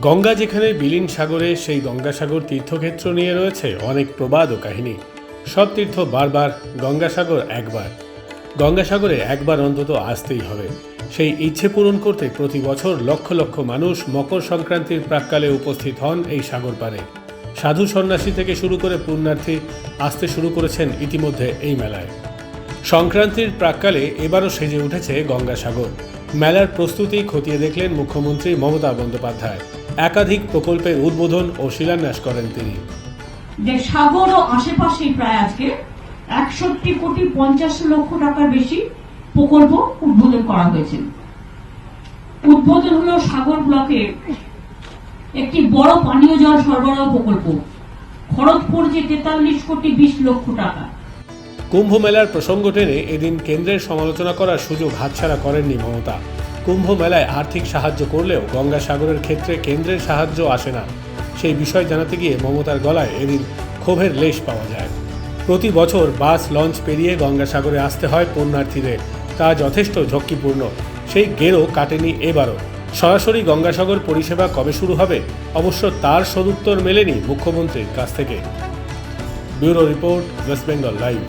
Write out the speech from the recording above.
গঙ্গা যেখানে বিলীন সাগরে, সেই গঙ্গাসাগর তীর্থক্ষেত্র নিয়ে রয়েছে অনেক প্রবাদ ও কাহিনী। সব তীর্থ বারবার, গঙ্গাসাগর একবার। গঙ্গাসাগরে একবার অন্তত আসতেই হবে। সেই ইচ্ছে পূরণ করতে প্রতি বছর লক্ষ লক্ষ মানুষ মকর সংক্রান্তির প্রাক্কালে উপস্থিত হন এই সাগর পারে। সাধু সন্ন্যাসী থেকে শুরু করে পুণ্যার্থী আসতে শুরু করেছেন ইতিমধ্যে এই মেলায়। সংক্রান্তির প্রাক্কালে এবারও সেজে উঠেছে গঙ্গাসাগর। মেলার প্রস্তুতি খতিয়ে দেখলেন মুখ্যমন্ত্রী মমতা বন্দ্যোপাধ্যায়। একাধিক প্রকল্পের উদ্বোধন ও শিলান্যাস করেন তিনি। যে সাগর ও আশেপাশে প্রায় আজকে 61,50,00,000 টাকার বেশি প্রকল্প উদ্বোধন করা হয়েছে। উদ্বোধন হলো সাগর ব্লকে একটি বড় পানীয় জল সরবরাহ প্রকল্প, খরচ পড়ছে 43,20,00,000 টাকা। কুম্ভ মেলার প্রসঙ্গ টেনে এদিন কেন্দ্রের সমালোচনা করার সুযোগ হাতছাড়া করেননি মমতা। কুম্ভ মেলায় আর্থিক সাহায্য করলেও গঙ্গাসাগরের ক্ষেত্রে কেন্দ্রের সাহায্য আসে না, সেই বিষয় জানাতে গিয়ে মমতার গলায় এদিন ক্ষোভের লেশ পাওয়া যায়। প্রতি বছর বাস লঞ্চ পেরিয়ে গঙ্গাসাগরে আসতে হয় পুণ্যার্থীদের, তা যথেষ্ট ঝক্কিপূর্ণ। সেই গেরো কাটেনি এবারও। সরাসরি গঙ্গাসাগর পরিষেবা কবে শুরু হবে, অবশ্য তার সদুত্তর মেলেনি মুখ্যমন্ত্রীর কাছ থেকে। Bureau report, West Bengal live.